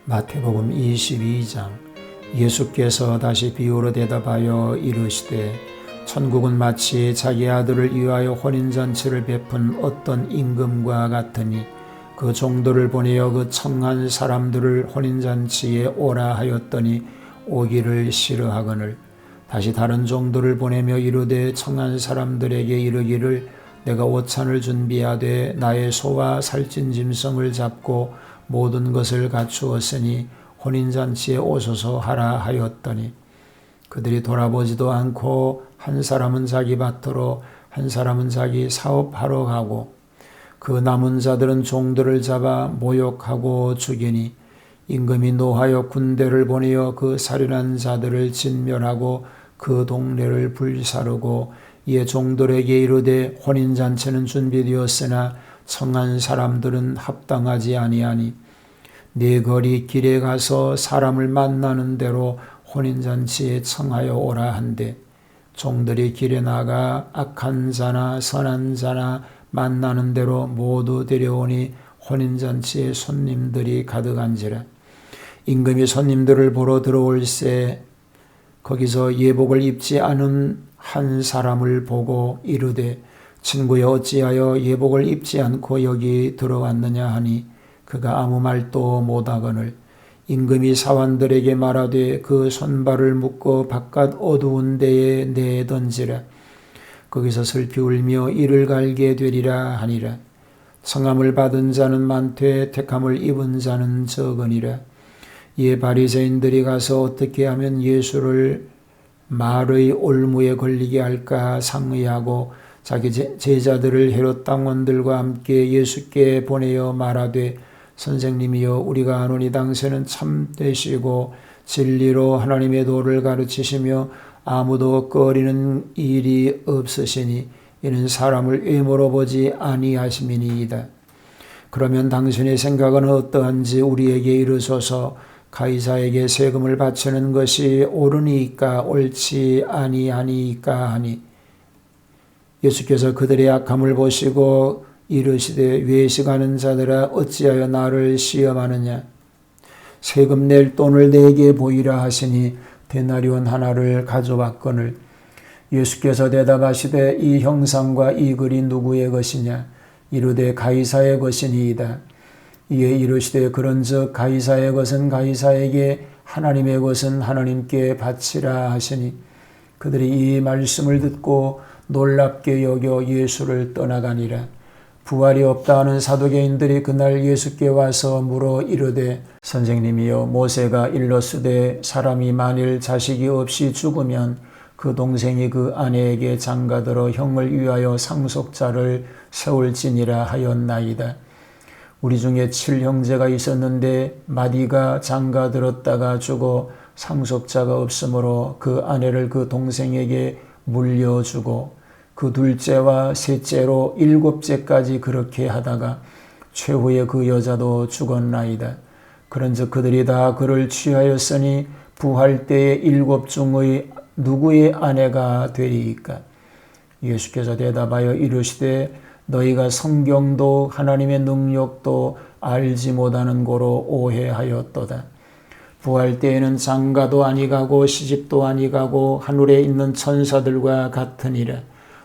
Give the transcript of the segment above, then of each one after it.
마태복음 22장. 예수께서 다시 비유로 대답하여 이르시되 천국은 마치 자기 아들을 위하여 혼인잔치를 베푼 어떤 임금과 같으니 그 종들을 보내어 그 청한 사람들을 혼인잔치에 오라 하였더니 오기를 싫어하거늘 다시 다른 종들을 보내며 이르되 청한 사람들에게 이르기를 내가 오찬을 준비하되 나의 소와 살찐 짐승을 잡고 모든 것을 갖추었으니 혼인잔치에 오소서 하라 하였더니 그들이 돌아보지도 않고 한 사람은 자기 밭으로 한 사람은 자기 사업하러 가고 그 남은 자들은 종들을 잡아 모욕하고 죽이니 임금이 노하여 군대를 보내어 그 살인한 자들을 진멸하고 그 동네를 불사르고 이에 종들에게 이르되 혼인잔치는 준비되었으나 청한 사람들은 합당하지 아니하니 네 거리 길에 가서 사람을 만나는 대로 혼인잔치에 청하여 오라 한대 종들이 길에 나가 악한 자나 선한 자나 만나는 대로 모두 데려오니 혼인잔치에 손님들이 가득한지라. 임금이 손님들을 보러 들어올새 거기서 예복을 입지 않은 한 사람을 보고 이르되 친구여 어찌하여 예복을 입지 않고 여기 들어왔느냐 하니 그가 아무 말도 못하거늘 임금이 사환들에게 말하되 그 손발을 묶어 바깥 어두운 데에 내던지라. 거기서 슬피 울며 이를 갈게 되리라 하니라. 청함을 받은 자는 많되 택함을 입은 자는 적으니라. 이에 바리새인들이 가서 어떻게 하면 예수를 말의 올무에 걸리게 할까 상의하고 자기 제자들을 헤롯 당원들과 함께 예수께 보내어 말하되 선생님이여 우리가 아노니 당신은 참되시고 진리로 하나님의 도를 가르치시며 아무도 꺼리는 일이 없으시니 이는 사람을 외모로 보지 아니하심이니이다. 그러면 당신의 생각은 어떠한지 우리에게 이르소서. 가이사에게 세금을 바치는 것이 옳으니까 옳지 아니하니까 하니 예수께서 그들의 악함을 보시고 이르시되 외식하는 자들아 어찌하여 나를 시험하느냐. 세금 낼 돈을 내게 보이라 하시니 데나리온 하나를 가져왔거늘 예수께서 대답하시되 이 형상과 이 글이 누구의 것이냐. 이르되 가이사의 것이니이다. 이에 이르시되 그런즉 가이사의 것은 가이사에게 하나님의 것은 하나님께 바치라 하시니 그들이 이 말씀을 듣고 놀랍게 여겨 예수를 떠나가니라. 부활이 없다 하는 사두개인들이 그날 예수께 와서 물어 이르되 선생님이여 모세가 일렀으되 사람이 만일 자식이 없이 죽으면 그 동생이 그 아내에게 장가들어 형을 위하여 상속자를 세울지니라 하였나이다. 우리 중에 7형제가 있었는데 마디가 장가들었다가 죽어 상속자가 없으므로 그 아내를 그 동생에게 물려주고 그 둘째와 셋째로 7째까지 그렇게 하다가 최후에 그 여자도 죽었나이다. 그런즉 그들이 다 그를 취하였으니 부활 때의 7 중의 누구의 아내가 되리이까. 예수께서 대답하여 이르시되 너희가 성경도 하나님의 능력도 알지 못하는 고로 오해하였도다. 부활 때에는 장가도 아니가고 시집도 아니가고 하늘에 있는 천사들과 같으니라.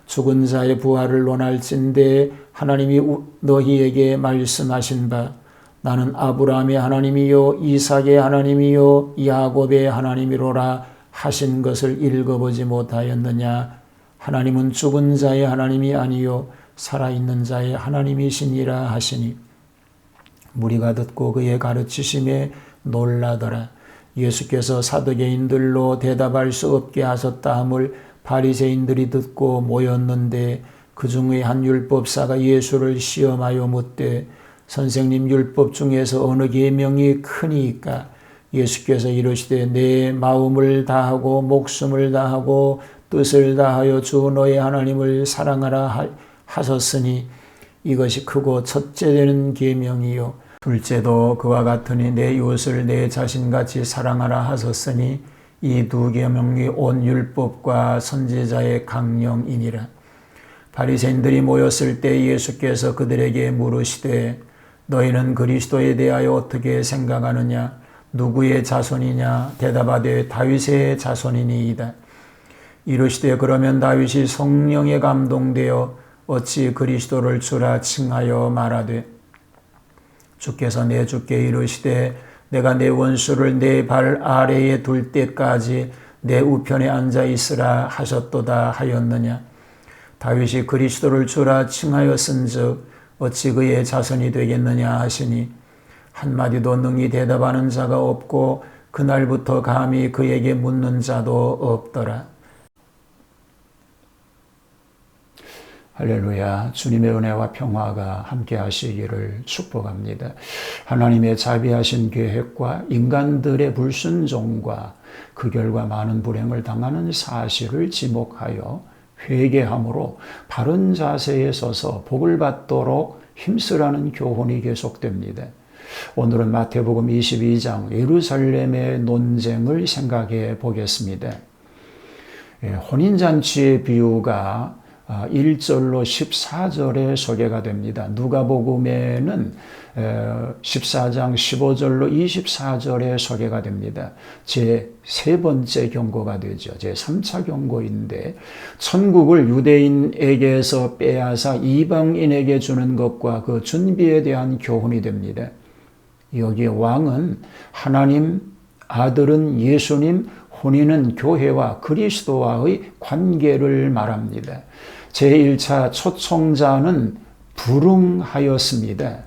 죽은 자의 부활을 논할진대 하나님이 너희에게 말씀하신 바 나는 아브라함의 하나님이요 이삭의 하나님이요 야곱의 하나님이로라 하신 것을 읽어보지 못하였느냐. 하나님은 죽은 자의 하나님이 아니요 살아있는 자의 하나님이시니라 하시니 무리가 듣고 그의 가르치심에 놀라더라. 예수께서 사두개인들로 대답할 수 없게 하셨다 함을 바리새인들이 듣고 모였는데 그 중에 한 율법사가 예수를 시험하여 묻되 선생님 율법 중에서 어느 계명이 크니이까. 예수께서 이르시되 내 마음을 다하고 목숨을 다하고 뜻을 다하여 주 너의 하나님을 사랑하라 하셨으니 이것이 크고 첫째 되는 계명이요 둘째도 그와 같으니 내 이웃을 내 자신같이 사랑하라 하셨으니 이 2 계명이 온 율법과 선지자의 강령이니라. 바리새인들이 모였을 때 예수께서 그들에게 물으시되 너희는 그리스도에 대하여 어떻게 생각하느냐. 누구의 자손이냐? 대답하되 다윗의 자손이니이다. 이르시되 그러면 다윗이 성령에 감동되어 어찌 그리스도를 주라 칭하여 말하되 주께서 내 주께 이르시되 내가 내 원수를 내 발 아래에 둘 때까지 내 우편에 앉아 있으라 하셨도다 하였느냐. 다윗이 그리스도를 주라 칭하였은즉 어찌 그의 자손이 되겠느냐 하시니 한마디도 능히 대답하는 자가 없고 그날부터 감히 그에게 묻는 자도 없더라. 할렐루야. 주님의 은혜와 평화가 함께 하시기를 축복합니다. 하나님의 자비하신 계획과 인간들의 불순종과 그 결과 많은 불행을 당하는 사실을 지목하여 회개함으로 바른 자세에 서서 복을 받도록 힘쓰라는 교훈이 계속됩니다. 오늘은 마태복음 22장 예루살렘의 논쟁을 생각해 보겠습니다. 혼인잔치의 비유가 1절로 14절에 소개가 됩니다. 누가복음에는 14장 15절로 24절에 소개가 됩니다. 제 세 번째 경고가 되죠. 제 3차 경고인데 천국을 유대인에게서 빼앗아 이방인에게 주는 것과 그 준비에 대한 교훈이 됩니다. 여기에 왕은 하나님, 아들은 예수님, 혼인은 교회와 그리스도와의 관계를 말합니다. 제1차 초청자는 불응하였습니다.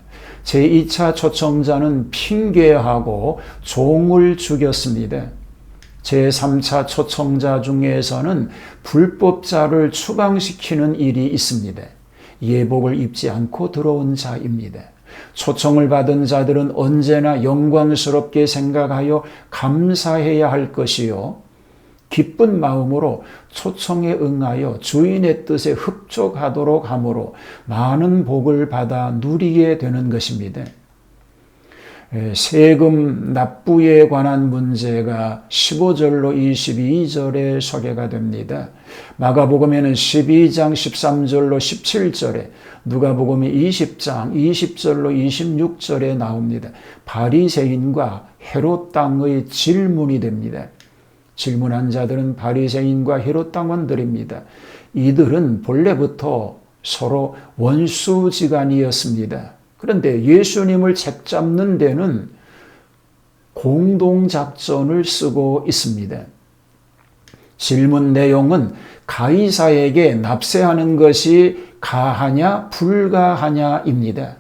제2차 초청자는 핑계하고 종을 죽였습니다. 제3차 초청자 중에서는 불법자를 추방시키는 일이 있습니다. 예복을 입지 않고 들어온 자입니다. 초청을 받은 자들은 언제나 영광스럽게 생각하여 감사해야 할 것이요. 기쁜 마음으로 초청에 응하여 주인의 뜻에 흡족하도록 하므로 많은 복을 받아 누리게 되는 것입니다. 세금 납부에 관한 문제가 15절로 22절에 소개가 됩니다. 마가복음에는 12장 13절로 17절에, 누가복음이 20장 20절로 26절에 나옵니다. 바리새인과 헤롯 당의 질문이 됩니다. 질문한 자들은 바리새인과 헤롯 당원들입니다. 이들은 본래부터 서로 원수지간이었습니다. 그런데 예수님을 책잡는 데는 공동작전을 쓰고 있습니다. 질문 내용은 가이사에게 납세하는 것이 가하냐 불가하냐입니다.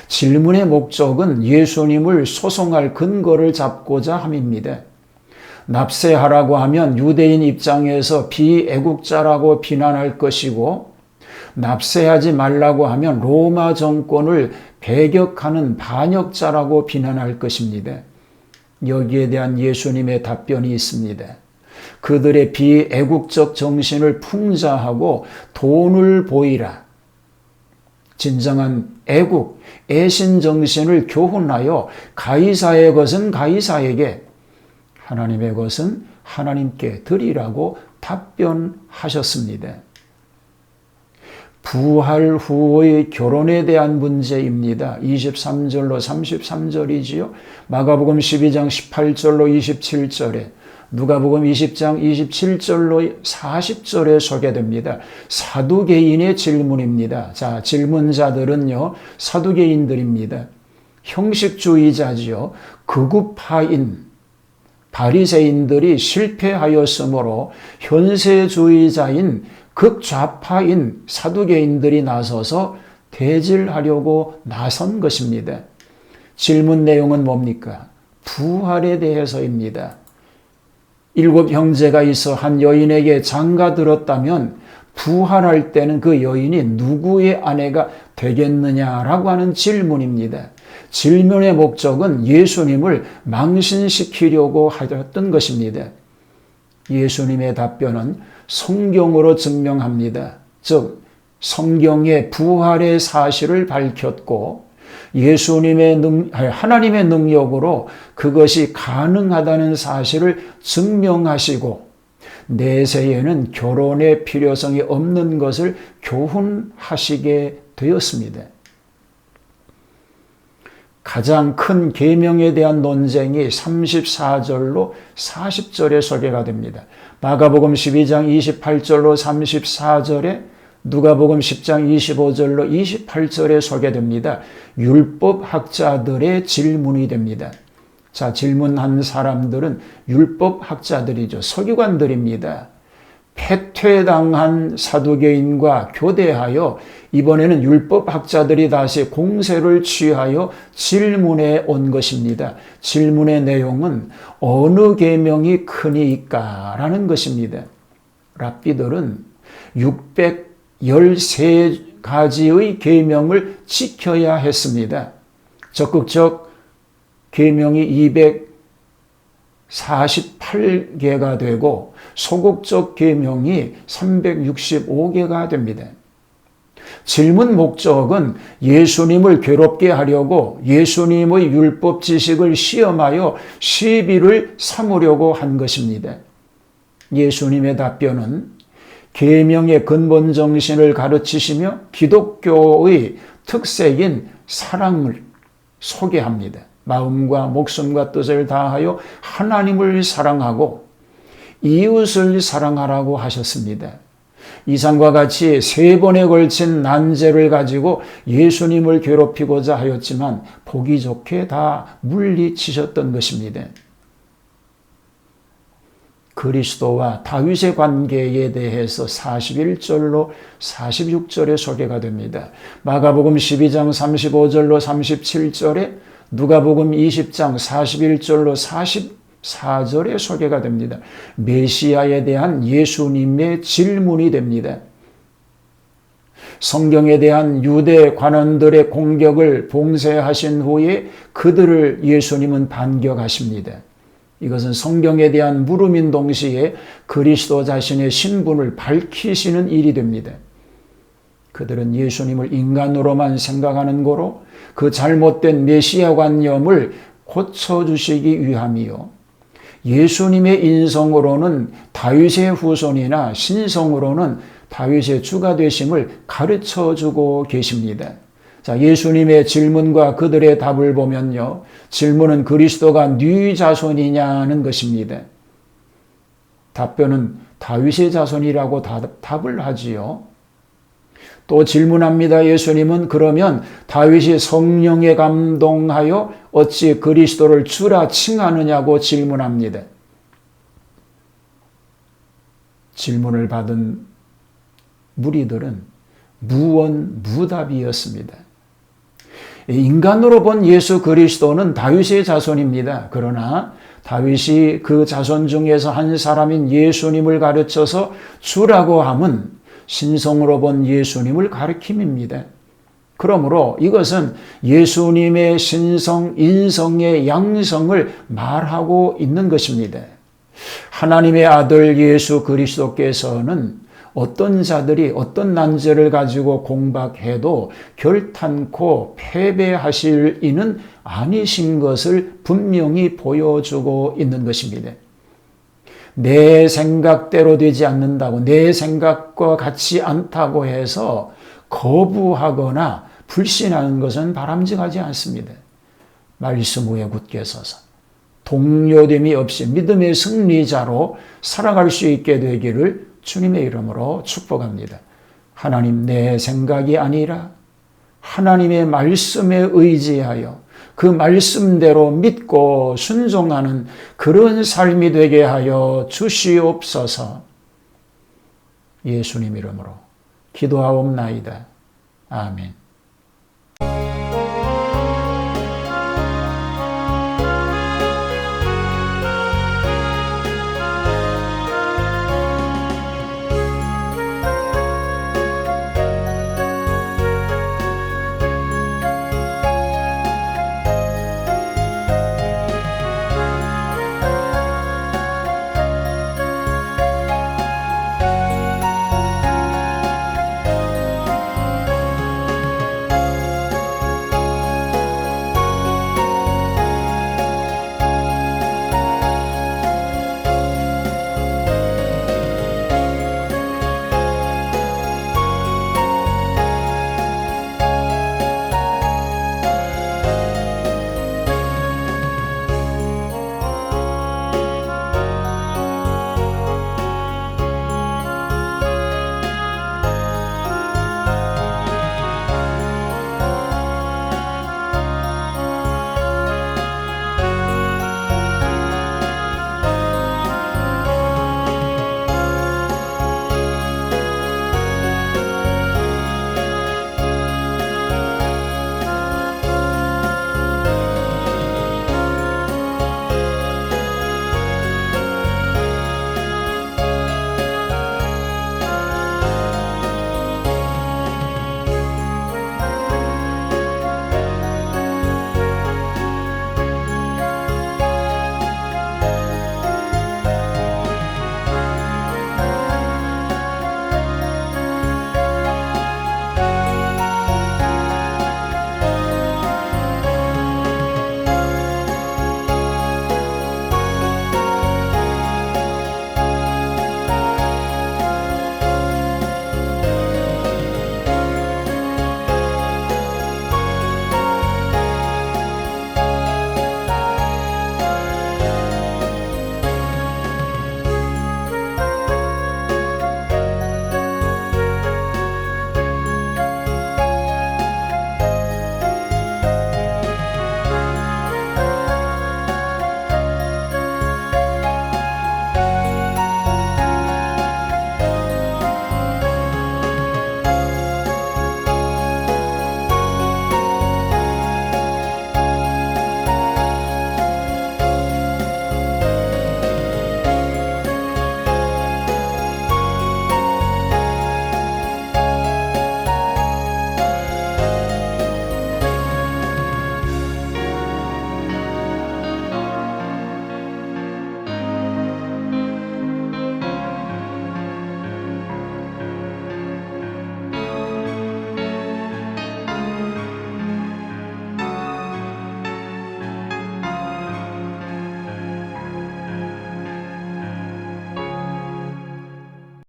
질문의 목적은 예수님을 소송할 근거를 잡고자 함입니다. 납세하라고 하면 유대인 입장에서 비애국자라고 비난할 것이고, 납세하지 말라고 하면 로마 정권을 배격하는 반역자라고 비난할 것입니다. 여기에 대한 예수님의 답변이 있습니다. 그들의 비애국적 정신을 풍자하고 돈을 보이라. 진정한 애국, 애신 정신을 교훈하여 가이사의 것은 가이사에게, 하나님의 것은 하나님께 드리라고 답변하셨습니다. 부활 후의 결혼에 대한 문제입니다. 23절로 33절이지요. 마가복음 12장 18절로 27절에, 누가복음 20장 27절로 40절에 소개됩니다. 사두개인의 질문입니다. 자, 질문자들은요, 사두개인들입니다. 형식주의자지요. 극우파인 바리새인들이 실패하였으므로 현세주의자인 극좌파인 사두개인들이 나서서 대질하려고 나선 것입니다. 질문 내용은 뭡니까? 부활에 대해서입니다. 7 형제가 있어 한 여인에게 장가들었다면 부활할 때는 그 여인이 누구의 아내가 되겠느냐라고 하는 질문입니다. 질문의 목적은 예수님을 망신시키려고 하였던 것입니다. 예수님의 답변은 성경으로 증명합니다. 즉, 성경의 부활의 사실을 밝혔고 하나님의 능력으로 그것이 가능하다는 사실을 증명하시고, 내세에는 결혼의 필요성이 없는 것을 교훈하시게 되었습니다. 가장 큰 계명에 대한 논쟁이 34절로 40절에 소개가 됩니다. 마가복음 12장 28절로 34절에, 누가복음 10장 25절로 28절에 소개됩니다. 율법학자들의 질문이 됩니다. 자, 질문한 사람들은 율법학자들이죠. 서기관들입니다. 패퇴당한 사두개인과 교대하여 이번에는 율법학자들이 다시 공세를 취하여 질문해 온 것입니다. 질문의 내용은 어느 계명이 크니까라는 것입니다. 랍비들은 613가지의 계명을 지켜야 했습니다. 적극적 계명이 248개가 되고 소극적 계명이 365개가 됩니다. 질문 목적은 예수님을 괴롭게 하려고 예수님의 율법 지식을 시험하여 시비를 삼으려고 한 것입니다. 예수님의 답변은 계명의 근본 정신을 가르치시며 기독교의 특색인 사랑을 소개합니다. 마음과 목숨과 뜻을 다하여 하나님을 사랑하고 이웃을 사랑하라고 하셨습니다. 이상과 같이 3번에 걸친 난제를 가지고 예수님을 괴롭히고자 하였지만 보기 좋게 다 물리치셨던 것입니다. 그리스도와 다윗의 관계에 대해서 41절로 46절에 소개가 됩니다. 마가복음 12장 35절로 37절에, 누가복음 20장 41절로 44절에 소개가 됩니다. 메시아에 대한 예수님의 질문이 됩니다. 성경에 대한 유대 관원들의 공격을 봉쇄하신 후에 그들을 예수님은 반격하십니다. 이것은 성경에 대한 물음인 동시에 그리스도 자신의 신분을 밝히시는 일이 됩니다. 그들은 예수님을 인간으로만 생각하는 거로 그 잘못된 메시아 관념을 고쳐주시기 위함이요, 예수님의 인성으로는 다윗의 후손이나 신성으로는 다윗의 주가 되심을 가르쳐주고 계십니다. 자, 예수님의 질문과 그들의 답을 보면요, 질문은 그리스도가 네 자손이냐는 것입니다. 답변은 다윗의 자손이라고 답을 하지요. 또 질문합니다. 예수님은 그러면 다윗이 성령에 감동하여 어찌 그리스도를 주라 칭하느냐고 질문합니다. 질문을 받은 무리들은 무원무답이었습니다. 인간으로 본 예수 그리스도는 다윗의 자손입니다. 그러나 다윗이 그 자손 중에서 한 사람인 예수님을 가르쳐서 주라고 함은 신성으로 본 예수님을 가리킴입니다. 그러므로 이것은 예수님의 신성, 인성의 양성을 말하고 있는 것입니다. 하나님의 아들 예수 그리스도께서는 어떤 자들이 어떤 난제를 가지고 공박해도 결탄코 패배하실 이는 아니신 것을 분명히 보여주고 있는 것입니다. 내 생각대로 되지 않는다고, 내 생각과 같지 않다고 해서 거부하거나 불신하는 것은 바람직하지 않습니다. 말씀 위에 굳게 서서 동요됨이 없이 믿음의 승리자로 살아갈 수 있게 되기를 주님의 이름으로 축복합니다. 하나님, 내 생각이 아니라 하나님의 말씀에 의지하여 그 말씀대로 믿고 순종하는 그런 삶이 되게 하여 주시옵소서. 예수님 이름으로 기도하옵나이다. 아멘.